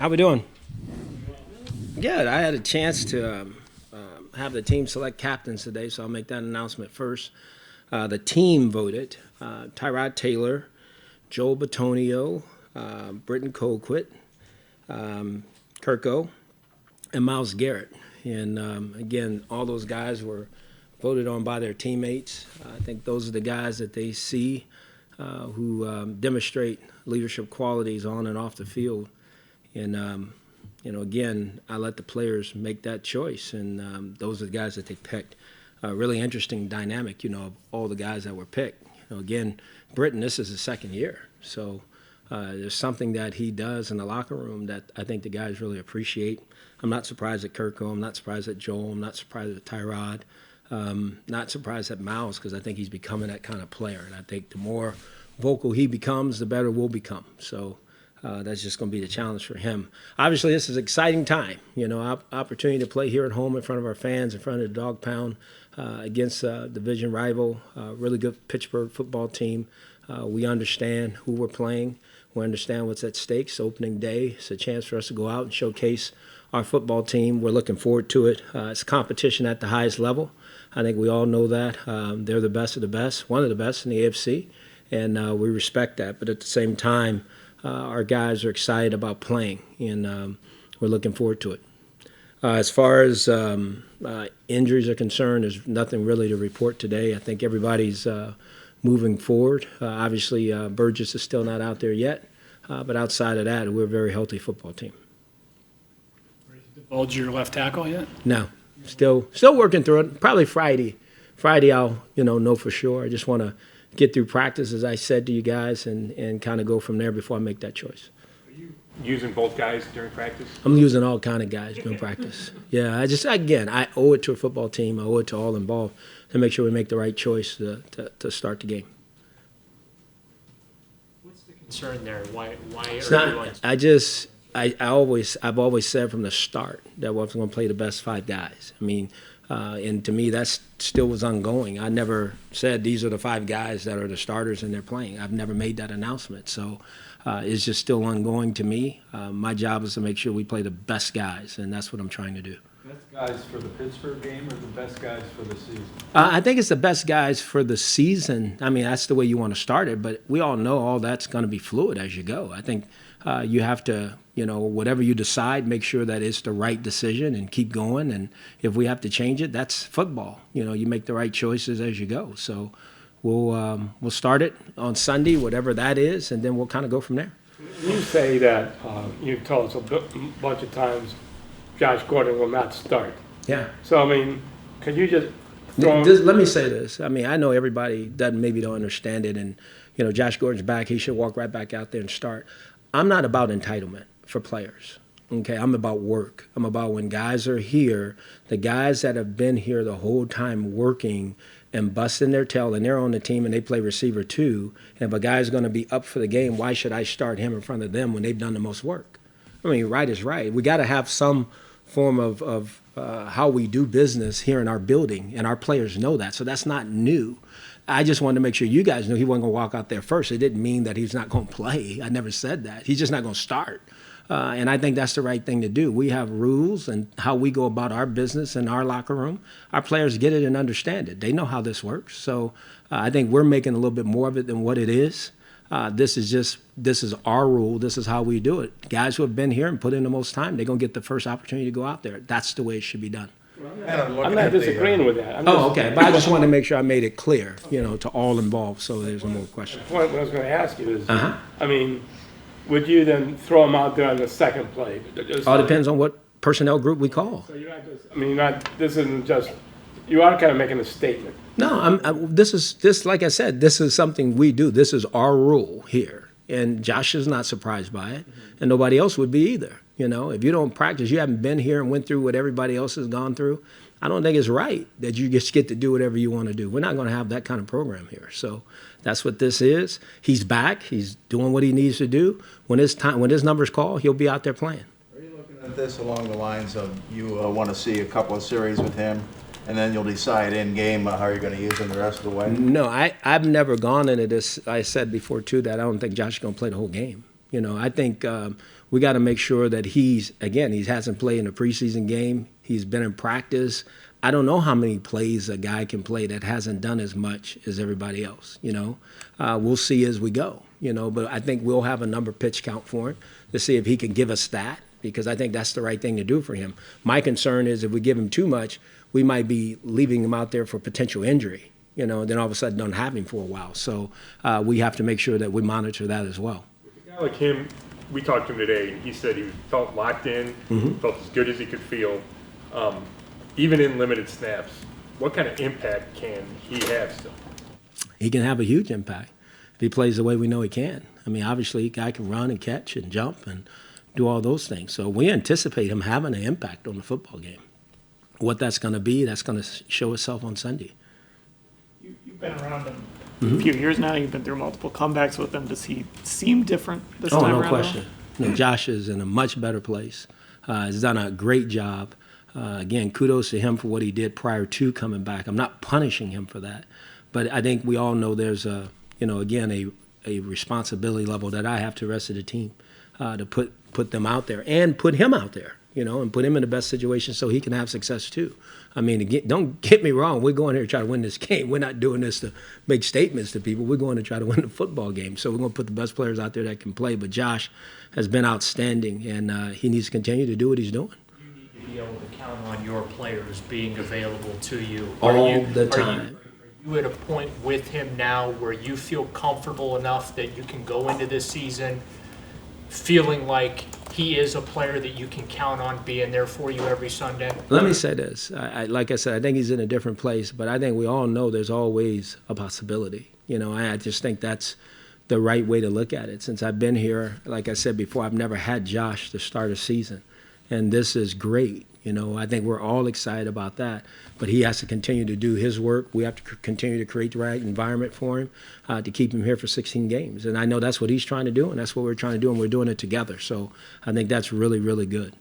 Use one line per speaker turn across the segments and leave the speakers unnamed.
How we doing? Good. I had a chance to have the team select captains today, so I'll make that announcement first. The team voted Tyrod Taylor, Joel Bitonio, Britton Colquitt, Kirko, and Myles Garrett. And again, all those guys were voted on by their teammates. I think those are the guys that they see who demonstrate leadership qualities on and off the field. And, again, I let the players make that choice, and those are the guys that they picked. Really interesting dynamic, of all the guys that were picked. Again, Britton, this is his second year. So there's something that he does in the locker room that I think the guys really appreciate. I'm not surprised at Kirko. I'm not surprised at Joel. I'm not surprised at Tyrod. Not surprised at Myles because I think he's becoming that kind of player. And I think the more vocal he becomes, the better we'll become. So that's just going to be the challenge for him. Obviously, this is an exciting time. Opportunity to play here at home in front of our fans, in front of the Dog Pound against a division rival, really good Pittsburgh football team. We understand who we're playing. We understand what's at stake. It's opening day. It's a chance for us to go out and showcase our football team. We're looking forward to it. It's competition at the highest level. I think we all know that. They're the best of the best, one of the best in the AFC, and we respect that. But at the same time, our guys are excited about playing, and we're looking forward to it. As far as injuries are concerned, there's nothing really to report today. I think everybody's moving forward. Obviously, Burgess is still not out there yet, but outside of that, we're a very healthy football team.
Ready to divulge your left tackle yet?
No, still working through it. Probably Friday. I'll know for sure. I just want to get through practice, as I said to you guys, and kind of go from there before I make that choice.
Are you using both guys during practice?
I'm using all kind of guys during practice. Yeah, I owe it to a football team. I owe it to all involved to make sure we make the right choice to start the game.
What's the concern there? Why
It's
are
not, I've always said from the start that I was going to play the best five guys. I mean, and to me, that still was ongoing. I never said these are the five guys that are the starters and they're playing. I've never made that announcement. So it's just still ongoing to me. My job is to make sure we play the best guys, and that's what I'm trying to do.
Best guys for the Pittsburgh game or the best guys for the season?
I think it's the best guys for the season. I mean, that's the way you want to start it, but we all know all that's going to be fluid as you go. I think you have to, whatever you decide, make sure that it's the right decision and keep going. And if we have to change it, that's football. You make the right choices as you go. So we'll start it on Sunday, whatever that is, and then we'll kind of go from there.
You say that you've told us a bunch of times Josh Gordon will not start.
Yeah.
So, can you just
let me say this. I know everybody maybe don't understand it, and Josh Gordon's back. He should walk right back out there and start. I'm not about entitlement for players. Okay, I'm about work. I'm about when guys are here, the guys that have been here the whole time working and busting their tail, and they're on the team and they play receiver too. And if a guy's going to be up for the game, why should I start him in front of them when they've done the most work? Right is right. We got to have some form of how we do business here in our building, and our players know that. So that's not new. I just wanted to make sure you guys knew he wasn't going to walk out there first. It didn't mean that he's not going to play. I never said that. He's just not going to start. And I think that's the right thing to do. We have rules and how we go about our business in our locker room. Our players get it and understand it. They know how this works. So I think we're making a little bit more of it than what it is. This is our rule. This is how we do it. Guys who have been here and put in the most time, they're going to get the first opportunity to go out there. That's the way it should be done.
I'm not disagreeing with that.
Okay. But I just want to make sure I made it clear, to all involved, so there's no more questions.
What I was going to ask you is, would you then throw him out there on the second play?
All depends on what personnel group we call.
So you're not just, this isn't just, you are kind of making a statement.
No, like I said, this is something we do. This is our rule here. And Josh is not surprised by it, and nobody else would be either. If you don't practice, you haven't been here and went through what everybody else has gone through, I don't think it's right that you just get to do whatever you want to do. We're not going to have that kind of program here. So that's what this is. He's back. He's doing what he needs to do. When his number's called, he'll be out there playing.
Are you looking at this along the lines of you want to see a couple of series with him, and then you'll decide in game how you're going to use him the rest of the way?
No, I've never gone into this. I said before, too, that I don't think Josh is going to play the whole game. I think we got to make sure that he hasn't played in a preseason game. He's been in practice. I don't know how many plays a guy can play that hasn't done as much as everybody else, We'll see as we go, but I think we'll have a number pitch count for him to see if he can give us that, because I think that's the right thing to do for him. My concern is if we give him too much, we might be leaving him out there for potential injury, then all of a sudden don't have him for a while. So we have to make sure that we monitor that as well.
With a guy like him, we talked to him today, and he said he felt locked in, felt as good as he could feel. Even in limited snaps, what kind of impact can he have still?
He can have a huge impact if he plays the way we know he can. I mean, obviously, a guy can run and catch and jump and do all those things. So we anticipate him having an impact on the football game. What that's going to be, that's going to show itself on Sunday.
You've been around him a few years now. You've been through multiple comebacks with him. Does he seem different this time around?
Oh, no question. Josh is in a much better place. He's done a great job. Again, kudos to him for what he did prior to coming back. I'm not punishing him for that, but I think we all know there's a responsibility level that I have to the rest of the team to put them out there and put him out there, and put him in the best situation so he can have success too. I mean, again, don't get me wrong. We're going here to try to win this game. We're not doing this to make statements to people. We're going to try to win the football game. So we're going to put the best players out there that can play. But Josh has been outstanding, and he needs to continue to do what he's doing.
Be able to count on your players being available to you
all the time.
Are you at a point with him now where you feel comfortable enough that you can go into this season feeling like he is a player that you can count on being there for you every Sunday?
Let me say this. Like I said, I think he's in a different place, but I think we all know there's always a possibility. I just think that's the right way to look at it. Since I've been here, like I said before, I've never had Josh to start a season. And this is great. I think we're all excited about that. But he has to continue to do his work. We have to continue to create the right environment for him to keep him here for 16 games. And I know that's what he's trying to do, and that's what we're trying to do, and we're doing it together. So I think that's really, really good.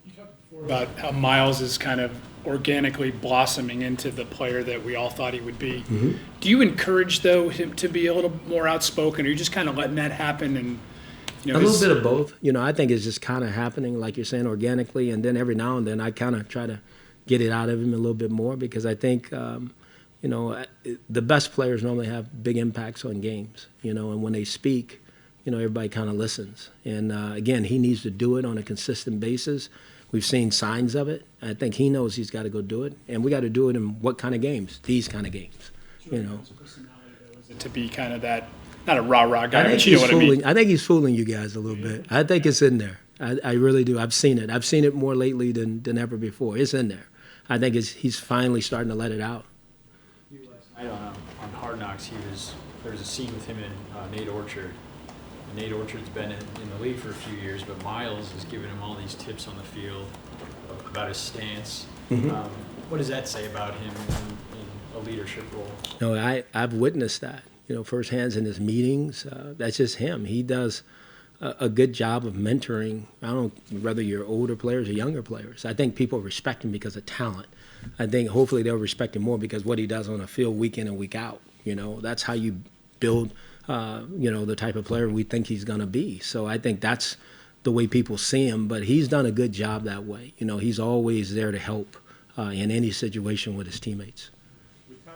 You talked before about how Miles is kind of organically blossoming into the player that we all thought he would be. Mm-hmm. Do you encourage, though, him to be a little more outspoken, or are you just kind of letting that happen? And
a little bit of both. I think it's just kind of happening, like you're saying, organically, and then every now and then I kind of try to get it out of him a little bit more, because I think, the best players normally have big impacts on games, and when they speak, everybody kind of listens. And, again, he needs to do it on a consistent basis. We've seen signs of it. I think he knows he's got to go do it, and we got to do it in what kind of games? These kind of games,
His personality, though, is it to be kind of that, not a rah-rah guy, but
you know what I mean? I think he's fooling you guys a little bit. I think it's in there. I really do. I've seen it. I've seen it more lately than ever before. It's in there. I think he's finally starting to let it out.
Last night on Hard Knocks, there was a scene with him and Nate Orchard. And Nate Orchard's been in the league for a few years, but Miles is giving him all these tips on the field about his stance. Mm-hmm. What does that say about him in a leadership role?
No, I've witnessed that. Firsthand in his meetings. That's just him. He does a good job of mentoring. I don't know whether you're older players or younger players. I think people respect him because of talent. I think hopefully they'll respect him more because what he does on the field week in and week out. That's how you build, the type of player we think he's going to be. So I think that's the way people see him. But he's done a good job that way. He's always there to help in any situation with his teammates.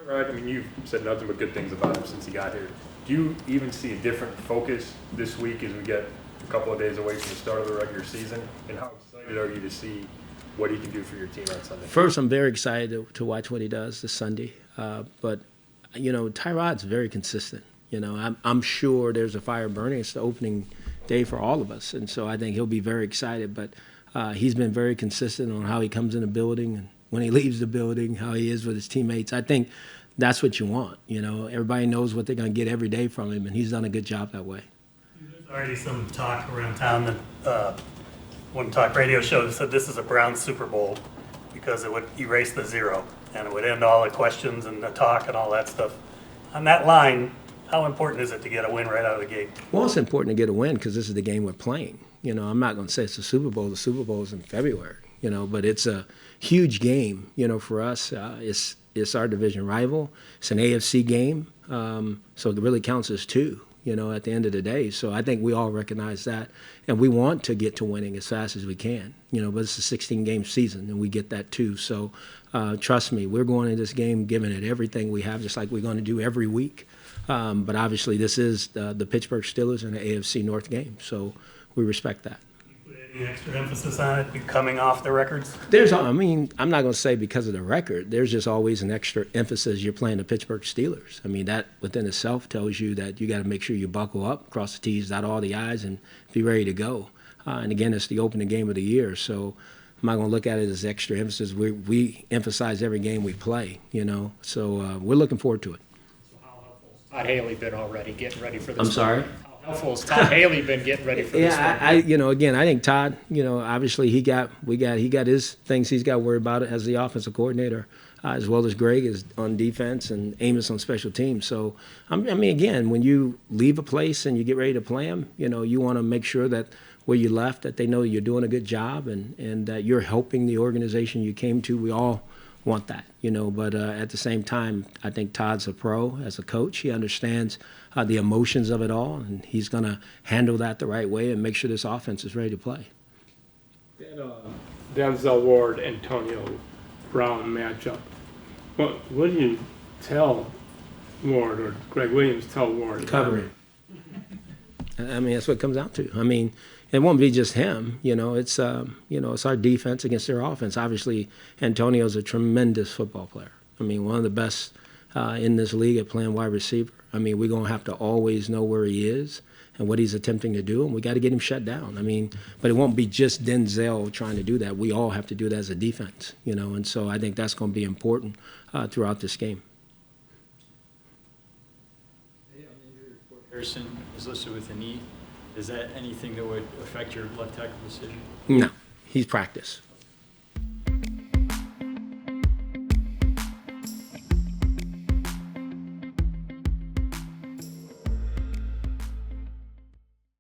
Right. I mean, you've said nothing but good things about him since he got here. Do you even see a different focus this week as we get a couple of days away from the start of the regular season? And how excited are you to see what he can do for your team on Sunday?
First, I'm very excited to watch what he does this Sunday. But Tyrod's very consistent. I'm sure there's a fire burning. It's the opening day for all of us. And so I think he'll be very excited. But he's been very consistent on how he comes in the building and when he leaves the building, how he is with his teammates. I think that's what you want. Everybody knows what they're going to get every day from him, and he's done a good job that way.
There's already some talk around town that one talk radio show that said this is a Browns Super Bowl because it would erase the zero and it would end all the questions and the talk and all that stuff. On that line, how important is it to get a win right out of the gate? Well,
it's important to get a win because this is the game we're playing. I'm not going to say it's the Super Bowl. The Super Bowl is in February, but it's a huge game, for us. It's our division rival. It's an AFC game, so it really counts as two, at the end of the day. So I think we all recognize that, and we want to get to winning as fast as we can, but it's a 16-game season, and we get that too. So trust me, we're going into this game giving it everything we have, just like we're going to do every week. But obviously this is the Pittsburgh Steelers and the AFC North game, so we respect that.
Any extra emphasis on it, coming off the records?
I'm not going to say because of the record. There's just always an extra emphasis. You're playing the Pittsburgh Steelers. I mean, that within itself tells you that you got to make sure you buckle up, cross the T's, dot all the I's, and be ready to go. And again, it's the opening game of the year, so I'm not going to look at it as extra emphasis. We emphasize every game we play, So we're looking forward to it.
So how helpful has Todd Haley been already getting ready for this?
I'm sorry?
How helpful has Todd Haley been getting ready for this?
Again, I think Todd, obviously he got his things he's got to worry about as the offensive coordinator, as well as Greg is on defense and Amos on special teams. So, again, when you leave a place and you get ready to play them, you want to make sure that where you left, that they know you're doing a good job and that you're helping the organization you came to. We all want that, but at the same time, I think Todd's a pro as a coach. He understands the emotions of it all, and he's going to handle that the right way and make sure this offense is ready to play.
Denzel Ward, Antonio Brown matchup. What do you tell Ward, or Greg Williams tell Ward?
Cover it. That's what it comes down to. It won't be just him. It's it's our defense against their offense. Obviously, Antonio's a tremendous football player. One of the best in this league at playing wide receiver. We're going to have to always know where he is and what he's attempting to do, and we got to get him shut down. But it won't be just Denzel trying to do that. We all have to do that as a defense, and so I think that's going to be important throughout this game.
Harrison is listed with a knee. Is that anything that would affect your left tackle decision?
No, he's practiced.